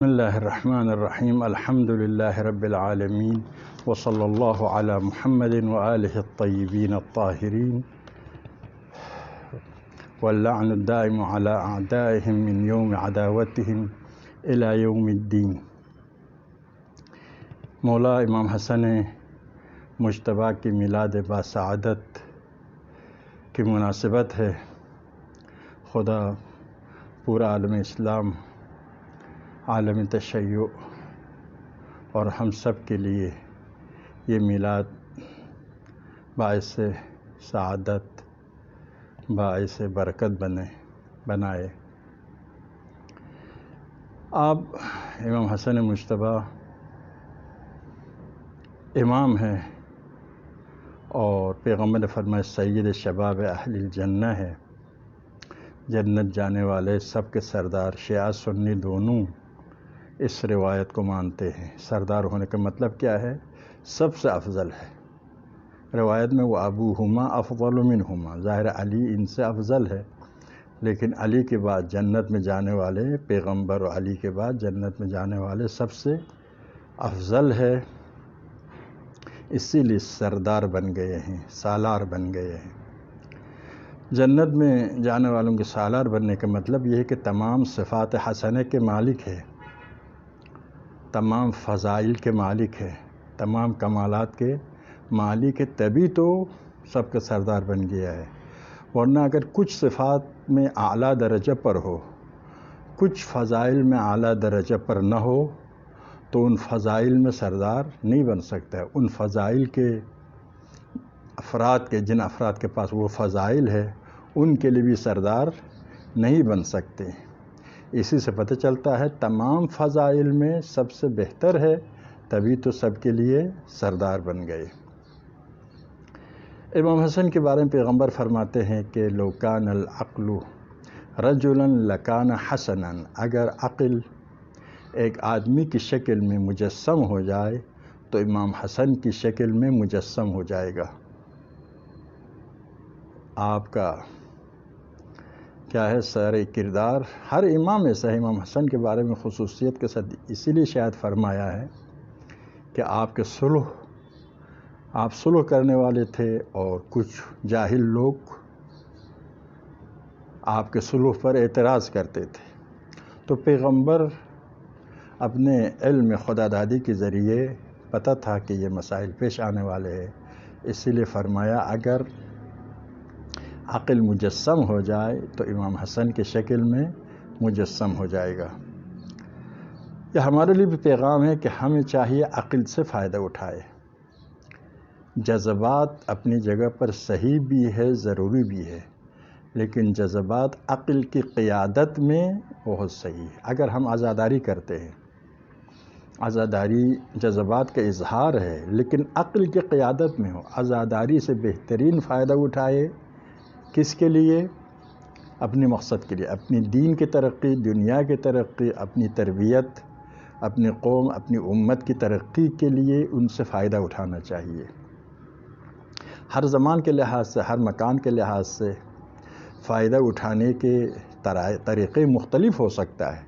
بسم اللہ الرحمن الرحیم الحمد للہ رب العالمین وصلی اللہ علی محمد وآلہ الطیبین الطاہرین واللعن الدائم علی اعدائهم من یوم عداوتهم الی یوم الدین۔ مولا امام حسن مجتبیٰ کی میلاد باسعادت کی مناسبت ہے۔ خدا پورا عالم اسلام، عالم تشیع اور ہم سب کے لیے یہ میلاد باعث سعادت، باعث برکت بنائے۔ آپ امام حسن مجتبیٰ امام ہیں اور پیغمبر نے فرمایا سید شباب اہل الجنہ ہے، جنت جانے والے سب کے سردار۔ شیعہ سنی دونوں اس روایت کو مانتے ہیں۔ سردار ہونے کا مطلب کیا ہے؟ سب سے افضل ہے۔ روایت میں وہ ابوہما افضل منہما، ظاہر علی ان سے افضل ہے، لیکن علی کے بعد جنت میں جانے والے، پیغمبر و علی کے بعد جنت میں جانے والے سب سے افضل ہے، اسی لیے سردار بن گئے ہیں، سالار بن گئے ہیں۔ جنت میں جانے والوں کے سالار بننے کا مطلب یہ ہے کہ تمام صفات حسنہ کے مالک ہے، تمام فضائل کے مالک ہے، تمام کمالات کے مالک ہے، تبھی تو سب کا سردار بن گیا ہے۔ ورنہ اگر کچھ صفات میں اعلیٰ درجہ پر ہو، کچھ فضائل میں اعلیٰ درجہ پر نہ ہو، تو ان فضائل میں سردار نہیں بن سکتا۔ ان فضائل کے افراد کے، جن افراد کے پاس وہ فضائل ہے، ان کے لیے بھی سردار نہیں بن سکتے۔ اسی سے پتہ چلتا ہے تمام فضائل میں سب سے بہتر ہے، تبھی تو سب کے لیے سردار بن گئے۔ امام حسن کے بارے میں پیغمبر فرماتے ہیں کہ لو کان العقل رجلا لکان حسنا، اگر عقل ایک آدمی کی شکل میں مجسم ہو جائے تو امام حسن کی شکل میں مجسم ہو جائے گا۔ آپ کا کیا ہے سارے کردار، ہر امام ایسا ہے۔ امام حسن کے بارے میں خصوصیت کے ساتھ اسی لیے شاید فرمایا ہے کہ آپ صلح کرنے والے تھے، اور کچھ جاہل لوگ آپ کے صلح پر اعتراض کرتے تھے، تو پیغمبر اپنے علم خدا دادی کے ذریعے پتہ تھا کہ یہ مسائل پیش آنے والے ہیں، اسی لیے فرمایا اگر عقل مجسم ہو جائے تو امام حسن کی شکل میں مجسم ہو جائے گا۔ یہ ہمارے لیے بھی پیغام ہے کہ ہمیں چاہیے عقل سے فائدہ اٹھائے۔ جذبات اپنی جگہ پر صحیح بھی ہے، ضروری بھی ہے، لیکن جذبات عقل کی قیادت میں بہت صحیح ہے۔ اگر ہم عزاداری کرتے ہیں، عزاداری جذبات کا اظہار ہے، لیکن عقل کی قیادت میں ہو، عزاداری سے بہترین فائدہ اٹھائے، کس کے لیے؟ اپنے مقصد کے لیے، اپنی دین کی ترقی، دنیا کی ترقی، اپنی تربیت، اپنی قوم، اپنی امت کی ترقی کے لیے ان سے فائدہ اٹھانا چاہیے۔ ہر زمان کے لحاظ سے، ہر مکان کے لحاظ سے فائدہ اٹھانے کے طریقے مختلف ہو سکتا ہے۔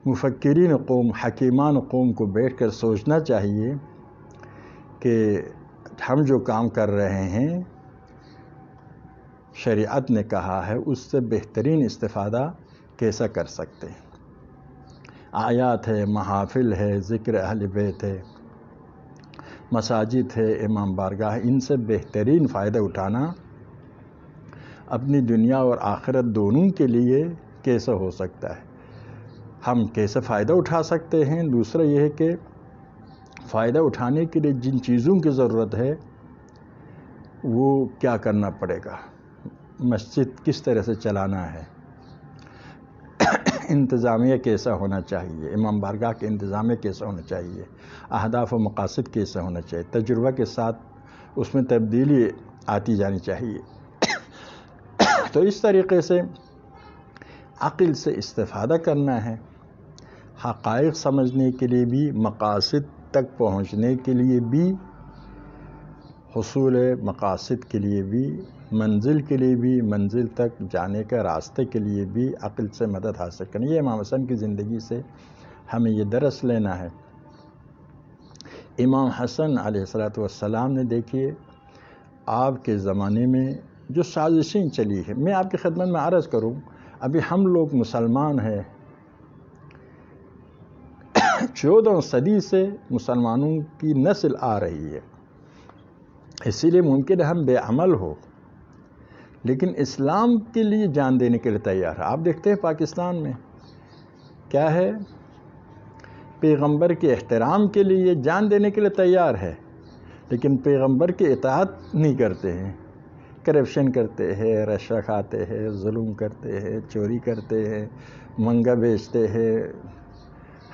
مفکرین قوم، حکیمان قوم کو بیٹھ کر سوچنا چاہیے کہ ہم جو کام کر رہے ہیں شریعت نے کہا ہے، اس سے بہترین استفادہ کیسا کر سکتے ہیں۔ آیات ہے، محافل ہے، ذکر اہل بیت ہے، مساجد ہے، امام بارگاہ ہے، ان سے بہترین فائدہ اٹھانا اپنی دنیا اور آخرت دونوں کے لیے کیسا ہو سکتا ہے، ہم کیسے فائدہ اٹھا سکتے ہیں۔ دوسرا یہ ہے کہ فائدہ اٹھانے کے لیے جن چیزوں کی ضرورت ہے وہ کیا کرنا پڑے گا، مسجد کس طرح سے چلانا ہے، انتظامیہ کیسا ہونا چاہیے، امام بارگاہ کے انتظامیہ کیسا ہونا چاہیے، اہداف و مقاصد کیسا ہونا چاہیے، تجربہ کے ساتھ اس میں تبدیلی آتی جانی چاہیے۔ تو اس طریقے سے عقل سے استفادہ کرنا ہے، حقائق سمجھنے کے لیے بھی، مقاصد تک پہنچنے کے لیے بھی، حصول مقاصد کے لیے بھی منزل کے لیے بھی، منزل تک جانے کا راستے کے لیے بھی عقل سے مدد حاصل کرنی. یہ امام حسن کی زندگی سے ہمیں یہ درس لینا ہے. امام حسن علیہ السلام نے دیکھیے آپ کے زمانے میں جو سازشیں چلی ہیں، میں آپ کی خدمت میں عرض کروں، ابھی ہم لوگ مسلمان ہیں، 14 صدی سے مسلمانوں کی نسل آ رہی ہے، اسی لیے ممکن ہے ہم بے عمل ہو لیکن اسلام کے لیے جان دینے کے لیے تیار ہے. آپ دیکھتے ہیں پاکستان میں کیا ہے، پیغمبر کے احترام کے لیے جان دینے کے لیے تیار ہے لیکن پیغمبر کی اطاعت نہیں کرتے ہیں، کرپشن کرتے ہیں، رشوہ کھاتے ہیں، ظلم کرتے ہیں، چوری کرتے ہیں، منگا بیچتے ہیں،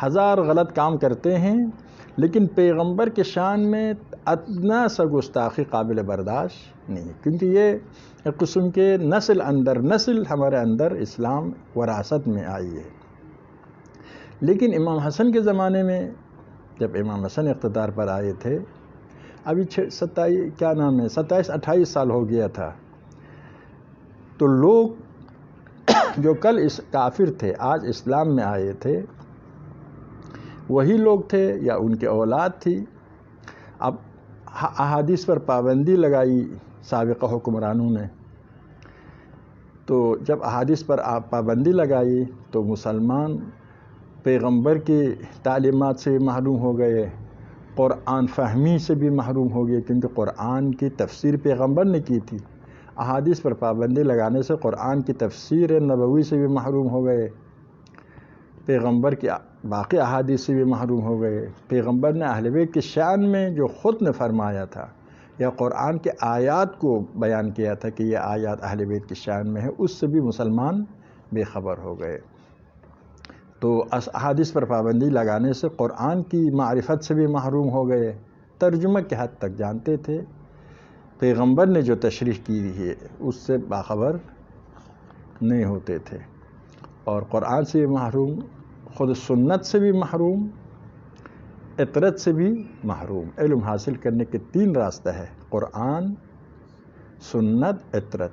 ہزار غلط کام کرتے ہیں لیکن پیغمبر کے شان میں ادنا سا گستاخی قابل برداشت نہیں، کیونکہ یہ ایک قسم کے نسل ہمارے اندر اسلام وراثت میں آئی ہے. لیکن امام حسن کے زمانے میں جب امام حسن اقتدار پر آئے تھے، ابھی 27-28 سال ہو گیا تھا، تو لوگ جو کل کافر تھے آج اسلام میں آئے تھے وہی لوگ تھے یا ان کے اولاد تھی. اب احادیث پر پابندی لگائی سابقہ حکمرانوں نے، تو جب احادیث پر پابندی لگائی تو مسلمان پیغمبر کی تعلیمات سے بھی محروم ہو گئے، قرآن فہمی سے بھی محروم ہو گئے کیونکہ قرآن کی تفسیر پیغمبر نے کی تھی. احادیث پر پابندی لگانے سے قرآن کی تفسیر نبوی سے بھی محروم ہو گئے، پیغمبر کی باقی احادیث سے بھی محروم ہو گئے. پیغمبر نے اہل بیت کی شان میں جو خود نے فرمایا تھا یا قرآن کے آیات کو بیان کیا تھا کہ یہ آیات اہل بیت کی شان میں ہے، اس سے بھی مسلمان بے خبر ہو گئے. تو احادیث پر پابندی لگانے سے قرآن کی معرفت سے بھی محروم ہو گئے، ترجمہ کے حد تک جانتے تھے، پیغمبر نے جو تشریح کی ہے اس سے باخبر نہیں ہوتے تھے، اور قرآن سے بھی محروم، خود سنت سے بھی محروم، اطرت سے بھی محروم. علم حاصل کرنے کے 3 راستہ ہے، قرآن، سنت، اطرت،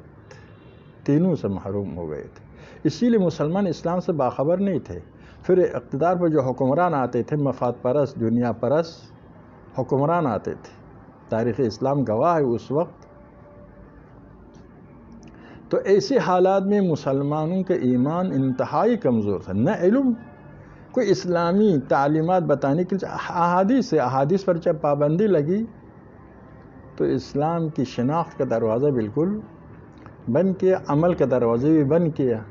تینوں سے محروم ہو گئے تھے. اسی لیے مسلمان اسلام سے باخبر نہیں تھے. پھر اقتدار پر جو حکمران آتے تھے، مفاد پرست، دنیا پرست حکمران آتے تھے، تاریخ اسلام گواہ ہے اس وقت. تو ایسے حالات میں مسلمانوں کا ایمان انتہائی کمزور تھا، نہ علم، کوئی اسلامی تعلیمات بتانے کے لیے احادیث پر جب پابندی لگی تو اسلام کی شناخت کا دروازہ بالکل بند کیا، عمل کا دروازہ بھی بند کیا.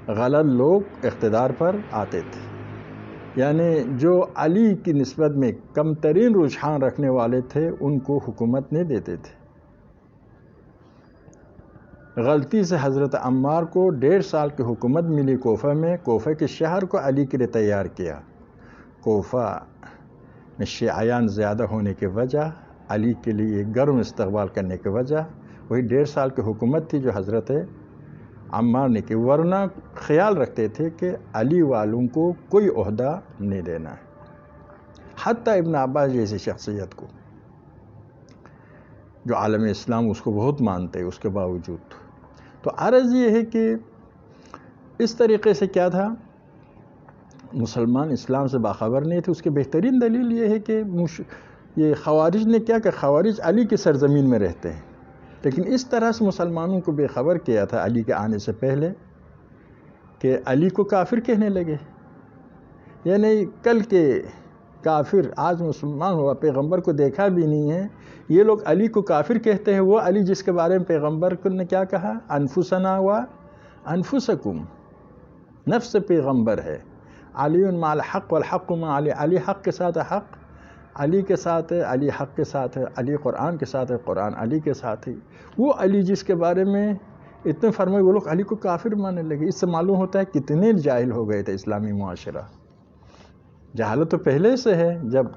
غلط لوگ اقتدار پر آتے تھے، یعنی جو علی کی نسبت میں کم ترین رجحان رکھنے والے تھے ان کو حکومت نہیں دیتے تھے. غلطی سے حضرت عمار کو 1.5 سال کی حکومت ملی کوفہ میں، کوفہ کے شہر کو علی کے لیے تیار کیا. کوفہ میں شیعیان زیادہ ہونے کی وجہ، علی کے لیے گرم استقبال کرنے کی وجہ، وہی 1.5 سال کی حکومت تھی جو حضرت عمار نے کی، ورنہ خیال رکھتے تھے کہ علی والوں کو کوئی عہدہ نہیں دینا ہے، حتیٰ ابن عباس جیسی شخصیت کو جو عالم اسلام اس کو بہت مانتے اس کے باوجود. تو عرض یہ ہے کہ اس طریقے سے کیا تھا، مسلمان اسلام سے باخبر نہیں تھے. اس کی بہترین دلیل یہ ہے کہ یہ خوارج نے کیا کہ خوارج علی کی سرزمین میں رہتے ہیں، لیکن اس طرح سے مسلمانوں کو بے خبر کیا تھا علی کے آنے سے پہلے کہ علی کو کافر کہنے لگے. یعنی کل کے کافر آج مسلمان ہوا، پیغمبر کو دیکھا بھی نہیں ہے، یہ لوگ علی کو کافر کہتے ہیں. وہ علی جس کے بارے میں پیغمبر نے کیا کہا، انفسنا و انفسکم، نفس پیغمبر ہے. علی مع الحق والحق مع علی، علی حق کے ساتھ حق علی کے ساتھ ہے، علی حق کے ساتھ ہے، علی قرآن کے ساتھ ہے، قرآن علی کے ساتھ ہے. وہ علی جس کے بارے میں اتنے فرمائے وہ لوگ علی کو کافر ماننے لگے. اس سے معلوم ہوتا ہے کتنے جاہل ہو گئے تھے اسلامی معاشرہ. جہالت تو پہلے سے ہے، جب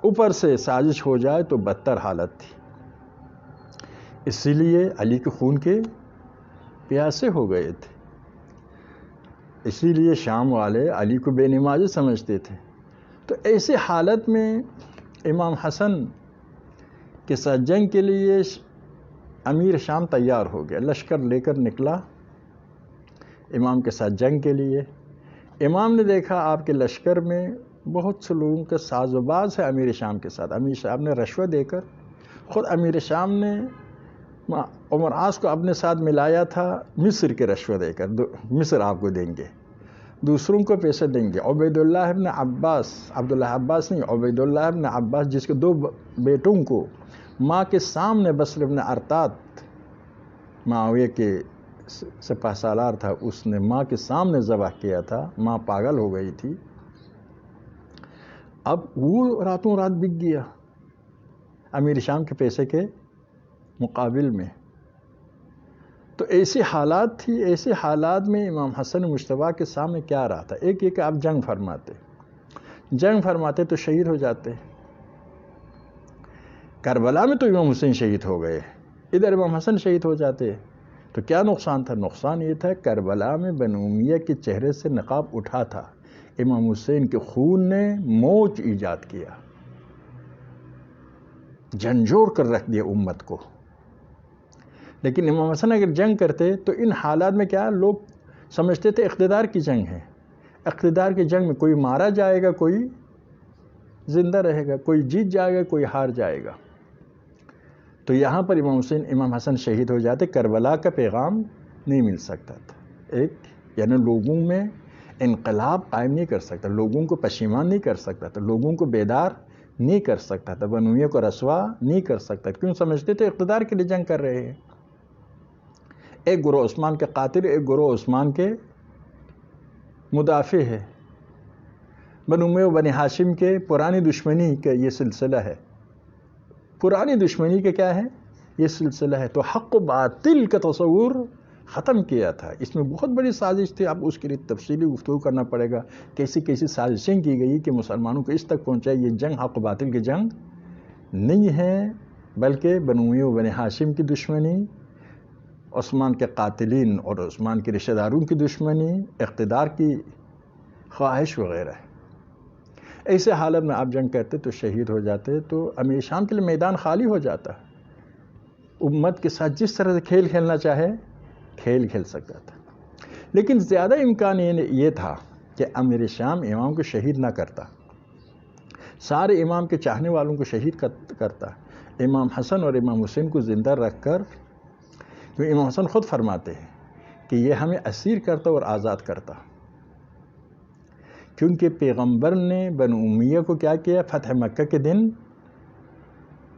اوپر سے سازش ہو جائے تو بدتر حالت تھی. اسی لیے علی کے خون کے پیاسے ہو گئے تھے. اسی لیے شام والے علی کو بے نمازی سمجھتے تھے. تو ایسی حالت میں امام حسن کے ساتھ جنگ کے لیے امیر شام تیار ہو گیا، لشکر لے کر نکلا امام کے ساتھ جنگ کے لیے۔ امام نے دیکھا آپ کے لشکر میں بہت سے لوگوں کا ساز و باز ہے امیر شام کے ساتھ۔ امیر شام نے رشوت دے کر، خود امیر شام نے عمر عاص کو اپنے ساتھ ملایا تھا مصر کے رشوت دے کر، مصر آپ کو دیں گے، دوسروں کو پیسے دیں گے۔ عبید اللہ ابن عباس، عبداللہ عباس نہیں، عبید اللہ ابن عباس، جس کے 2 بیٹوں کو ماں کے سامنے بصر ابن ارطات معاویہ کے سپہ سالار تھا، اس نے ماں کے سامنے ذبح کیا تھا، ماں پاگل ہو گئی تھی۔ اب وہ راتوں رات بک گیا امیر شام کے پیسے کے مقابل میں۔ تو ایسی حالات تھی، ایسے حالات میں امام حسن مجتبیٰ کے سامنے کیا رہا تھا؟ ایک یہ کہ آپ جنگ فرماتے تو شہید ہو جاتے۔ کربلا میں تو امام حسین شہید ہو گئے، ادھر امام حسن شہید ہو جاتے تو کیا نقصان تھا؟ نقصان یہ تھا کربلا میں بنو امیہ کے چہرے سے نقاب اٹھا تھا، امام حسین کے خون نے موج ایجاد کیا، جھنجھوڑ کر رکھ دیا امت کو۔ لیکن امام حسن اگر جنگ کرتے تو ان حالات میں کیا لوگ سمجھتے تھے اقتدار کی جنگ ہے، اقتدار کی جنگ میں کوئی مارا جائے گا، کوئی زندہ رہے گا، کوئی جیت جائے گا، کوئی ہار جائے گا۔ تو یہاں پر امام حسن شہید ہو جاتے، کربلا کا پیغام نہیں مل سکتا تھا۔ ایک یعنی لوگوں میں انقلاب قائم نہیں کر سکتا، لوگوں کو پشیمان نہیں کر سکتا تھا، لوگوں کو بیدار نہیں کر سکتا تھا، بنو امیہ کو رسوا نہیں کر سکتا، کیوں سمجھتے تھے اقتدار کے لیے جنگ کر رہے ہیں۔ ایک گروہ عثمان کے قاتل، ایک گروہ عثمان کے مدافع ہے۔ بنو امیہ و بنی ہاشم کے پرانی دشمنی کا یہ سلسلہ ہے، پرانی دشمنی کا کیا ہے؟ یہ سلسلہ ہے۔ تو حق و باطل کا تصور ختم کیا تھا، اس میں بہت بڑی سازش تھی، اب اس کے لیے تفصیلی گفتگو کرنا پڑے گا، کیسی کیسی سازشیں کی گئی کہ مسلمانوں کو اس تک پہنچائے یہ جنگ حق و باطل کی جنگ نہیں ہے، بلکہ بنو امیہ و بنی ہاشم کی دشمنی، عثمان کے قاتلین اور عثمان کے رشتہ داروں کی دشمنی، اقتدار کی خواہش وغیرہ ہے۔ ایسے حالت میں آپ جنگ کرتے تو شہید ہو جاتے، تو امیر شام کے لیے میدان خالی ہو جاتا، امت کے ساتھ جس طرح سے کھیل کھیلنا چاہے کھیل کھیل سکتا تھا۔ لیکن زیادہ امکان یہ تھا کہ امیر شام امام کو شہید نہ کرتا، سارے امام کے چاہنے والوں کو شہید کرتا، امام حسن اور امام حسین کو زندہ رکھ کر، کیونکہ امام حسن خود فرماتے ہیں کہ یہ ہمیں اسیر کرتا اور آزاد کرتا، کیونکہ پیغمبر نے بنو امیہ کو کیا کیا؟ فتح مکہ کے دن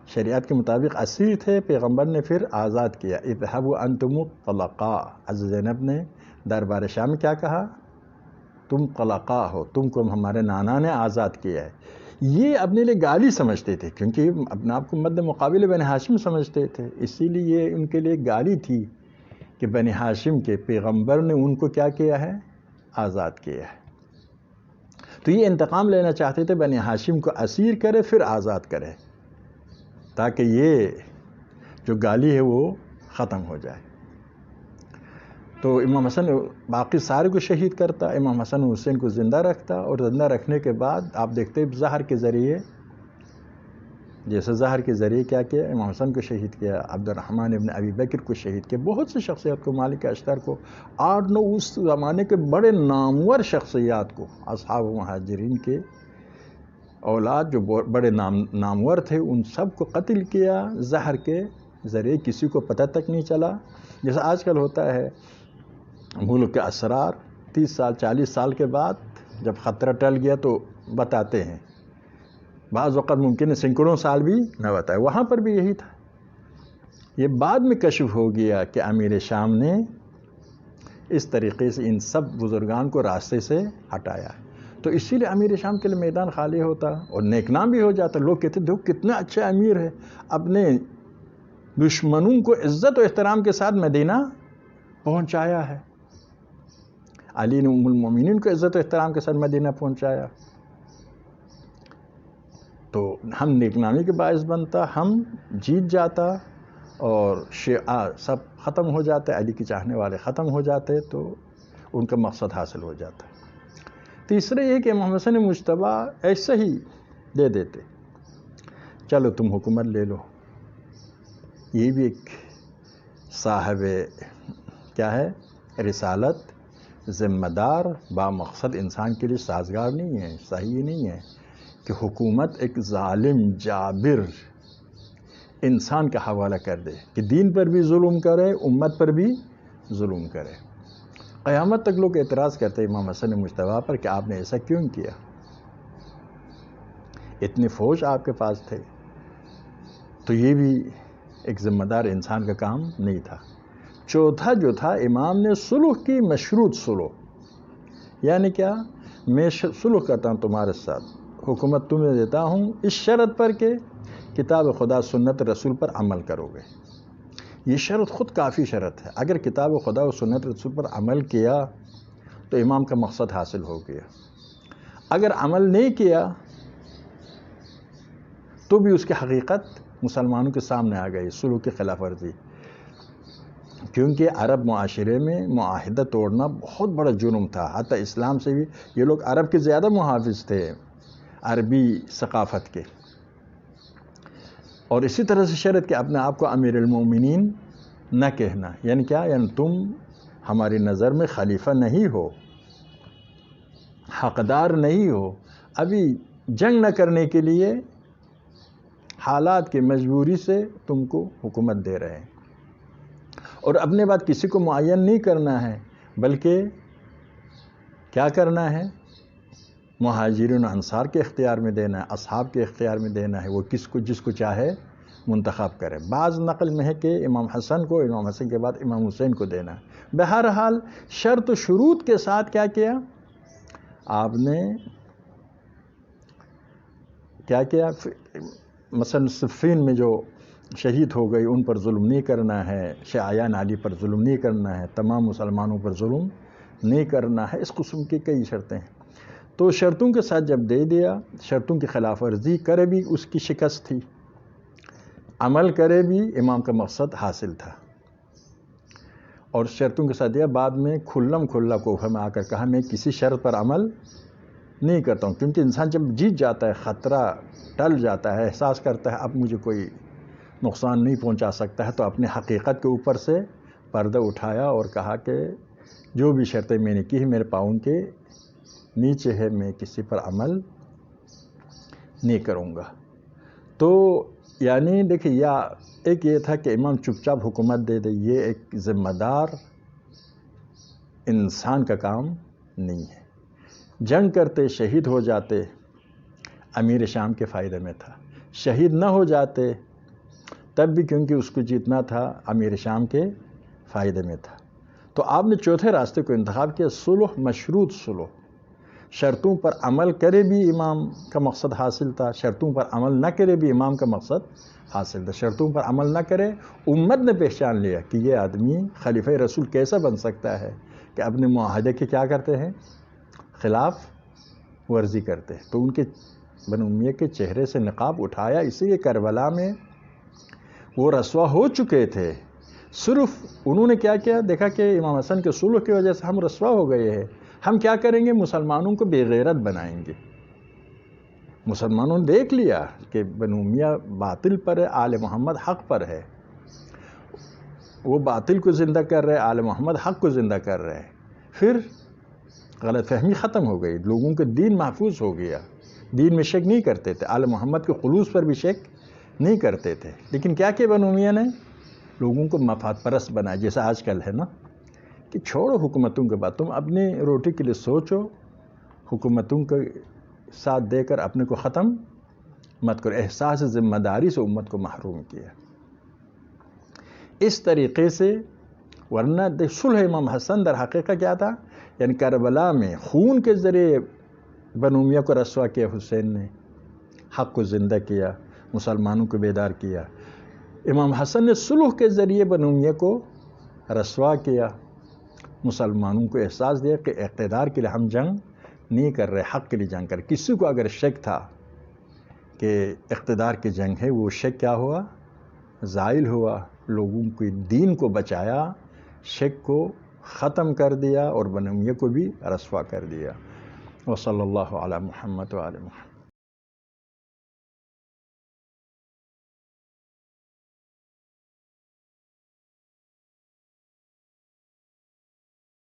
شریعت کے مطابق اسیر تھے، پیغمبر نے پھر آزاد کیا۔ اذهبوا انتم الطلقاء، حضرت زینب نے دربار شاہ میں کیا کہا؟ تم طلقاء ہو، تم کو ہمارے نانا نے آزاد کیا ہے۔ یہ اپنے لیے گالی سمجھتے تھے، کیونکہ اپنے آپ کو مد مقابل بنی ہاشم سمجھتے تھے، اسی لیے یہ ان کے لیے گالی تھی کہ بنی ہاشم کے پیغمبر نے ان کو کیا کیا ہے؟ آزاد کیا ہے۔ تو یہ انتقام لینا چاہتے تھے، بنی ہاشم کو اسیر کرے پھر آزاد کرے، تاکہ یہ جو گالی ہے وہ ختم ہو جائے۔ تو امام حسن باقی سارے کو شہید کرتا، امام حسن حسین کو زندہ رکھتا، اور زندہ رکھنے کے بعد آپ دیکھتے زہر کے ذریعے، جیسے زہر کے ذریعے کیا کیا؟ امام حسن کو شہید کیا، عبد الرحمن ابن ابی بکر کو شہید کیا، بہت سی شخصیات کو، مالک اشتر کو، 8-9 اس زمانے کے بڑے نامور شخصیات کو، اصحاب مہاجرین کے اولاد جو بڑے نامور تھے، ان سب کو قتل کیا زہر کے ذریعے، کسی کو پتہ تک نہیں چلا۔ جیسا آج کل ہوتا ہے ملک کے اسرار 30 سال 40 سال کے بعد جب خطرہ ٹل گیا تو بتاتے ہیں، بعض وقت ممکن ہے سینکڑوں سال بھی نہ بتائے۔ وہاں پر بھی یہی تھا، یہ بعد میں کشف ہو گیا کہ امیر شام نے اس طریقے سے ان سب بزرگان کو راستے سے ہٹایا، تو اسی لیے امیر شام کے لیے میدان خالی ہوتا اور نیک نام بھی ہو جاتا۔ لوگ کہتے تھے کتنا اچھا امیر ہے، اپنے دشمنوں کو عزت و احترام کے ساتھ مدینہ پہنچایا ہے، علی نے ام المومنین کو عزت و احترام کے ساتھ مدینہ پہنچایا، تو ہم نیک نامی کے باعث بنتا، ہم جیت جاتا اور شیعہ سب ختم ہو جاتے، علی کے چاہنے والے ختم ہو جاتے، تو ان کا مقصد حاصل ہو جاتا۔ تیسرے یہ کہ امام حسن مجتبیٰ ایسے ہی دے دیتے، چلو تم حکومت لے لو، یہ بھی ایک صاحب کیا ہے رسالت، ذمہ دار، بامقصد انسان کے لیے سازگار نہیں ہے، صحیح نہیں ہے کہ حکومت ایک ظالم جابر انسان کا حوالہ کر دے کہ دین پر بھی ظلم کرے، امت پر بھی ظلم کرے۔ قیامت تک لوگ اعتراض کرتے امام حسن مجتبیٰ پر کہ آپ نے ایسا کیوں کیا، اتنی فوج آپ کے پاس تھے۔ تو یہ بھی ایک ذمہ دار انسان کا کام نہیں تھا۔ چوتھا جو تھا، امام نے صلح کی، مشروط صلح، یعنی کیا، میں صلح کرتا ہوں تمہارے ساتھ، حکومت تمہیں دیتا ہوں اس شرط پر کہ کتاب خدا سنت رسول پر عمل کرو گے۔ یہ شرط خود کافی شرط ہے، اگر کتاب خدا و سنت رسول پر عمل کیا تو امام کا مقصد حاصل ہو گیا، اگر عمل نہیں کیا تو بھی اس کی حقیقت مسلمانوں کے سامنے آ گئی، صلح کی خلاف ورزی۔ کیونکہ عرب معاشرے میں معاہدہ توڑنا بہت بڑا جرم تھا، حتیٰ اسلام سے بھی یہ لوگ عرب کے زیادہ محافظ تھے عربی ثقافت کے۔ اور اسی طرح سے شرط کہ اپنے آپ کو امیر المومنین نہ کہنا، یعنی کیا، یعنی تم ہماری نظر میں خلیفہ نہیں ہو، حقدار نہیں ہو، ابھی جنگ نہ کرنے کے لیے حالات کی مجبوری سے تم کو حکومت دے رہے ہیں، اور اپنے بعد کسی کو معین نہیں کرنا ہے، بلکہ کیا کرنا ہے، مہاجرین و انصار کے اختیار میں دینا ہے، اصحاب کے اختیار میں دینا ہے، وہ جس کو چاہے منتخب کرے۔ بعض نقل میں ہے کہ امام حسن کو، امام حسن کے بعد امام حسین کو دینا ہے۔ بہرحال شرط و شروط کے ساتھ کیا کیا آپ نے، کیا کیا، مثلا صفین میں جو شہید ہو گئی ان پر ظلم نہیں کرنا ہے، شیعیان علی پر ظلم نہیں کرنا ہے، تمام مسلمانوں پر ظلم نہیں کرنا ہے، اس قسم کی کئی شرطیں ہیں۔ تو شرطوں کے ساتھ جب دے دیا، شرطوں کی خلاف ورزی کرے بھی اس کی شکست تھی، عمل کرے بھی امام کا مقصد حاصل تھا، اور شرطوں کے ساتھ دیا۔ بعد میں کھلا کوفہ میں آ کر کہا میں کسی شرط پر عمل نہیں کرتا ہوں، کیونکہ انسان جب جیت جاتا ہے، خطرہ ٹل جاتا ہے، احساس کرتا ہے اب مجھے کوئی نقصان نہیں پہنچا سکتا ہے، تو اپنے حقیقت کے اوپر سے پردہ اٹھایا اور کہا کہ جو بھی شرطیں میں نے کی ہیں میرے پاؤں کے نیچے ہے، میں کسی پر عمل نہیں کروں گا۔ تو یعنی دیکھیں، یا ایک یہ تھا کہ امام چپ چاپ حکومت دے دے، یہ ایک ذمہ دار انسان کا کام نہیں ہے۔ جنگ کرتے، شہید ہو جاتے، امیر شام کے فائدے میں تھا، شہید نہ ہو جاتے تب بھی کیونکہ اس کو جیتنا تھا، امیر شام کے فائدے میں تھا۔ تو آپ نے چوتھے راستے کو انتخاب کیا، صلح، مشروط صلح، شرطوں پر عمل کرے بھی امام کا مقصد حاصل تھا، شرطوں پر عمل نہ کرے بھی امام کا مقصد حاصل تھا۔ شرطوں پر عمل نہ کرے، امت نے پہچان لیا کہ یہ آدمی خلیفہ رسول کیسا بن سکتا ہے کہ اپنے معاہدے کے کیا کرتے ہیں، خلاف ورزی کرتے ہیں۔ تو ان کے بنو امیہ کے چہرے سے نقاب اٹھایا، اسی لیے کربلا میں وہ رسوا ہو چکے تھے۔ صرف انہوں نے کیا کیا، دیکھا کہ امام حسن کے صلح کی وجہ سے ہم رسوا ہو گئے ہیں، ہم کیا کریں گے، مسلمانوں کو بے غیرت بنائیں گے۔ مسلمانوں نے دیکھ لیا کہ بنو امیہ باطل پر ہے، آل محمد حق پر ہے، وہ باطل کو زندہ کر رہے، آل محمد حق کو زندہ کر رہے۔ پھر غلط فہمی ختم ہو گئی، لوگوں کے دین محفوظ ہو گیا، دین میں شک نہیں کرتے تھے، آل محمد کے خلوص پر بھی شک نہیں کرتے تھے۔ لیکن کیا کہ بنو امیہ نے لوگوں کو مفاد پرست بنایا، جیسا آج کل ہے نا، کہ چھوڑو حکومتوں کے بعد، تم اپنی روٹی کے لیے سوچو، حکومتوں کے ساتھ دے کر اپنے کو ختم مت کرو۔ احساس ذمہ داری سے امت کو محروم کیا اس طریقے سے۔ ورنہ صلح امام حسن در حقیقت کیا تھا، یعنی کربلا میں خون کے ذریعے بنو امیہ کو رسوا کیا، حسین نے حق کو زندہ کیا، مسلمانوں کو بیدار کیا۔ امام حسن نے صلح کے ذریعے بنو امیہ کو رسوا کیا، مسلمانوں کو احساس دیا کہ اقتدار کے لیے ہم جنگ نہیں کر رہے، حق کے لیے جنگ کر رہے۔ کسی کو اگر شک تھا کہ اقتدار کی جنگ ہے، وہ شک کیا ہوا، زائل ہوا، لوگوں کے دین کو بچایا، شک کو ختم کر دیا اور بنو امیہ کو بھی رسوا کر دیا۔ وصلی اللہ علی محمد وآل محمد۔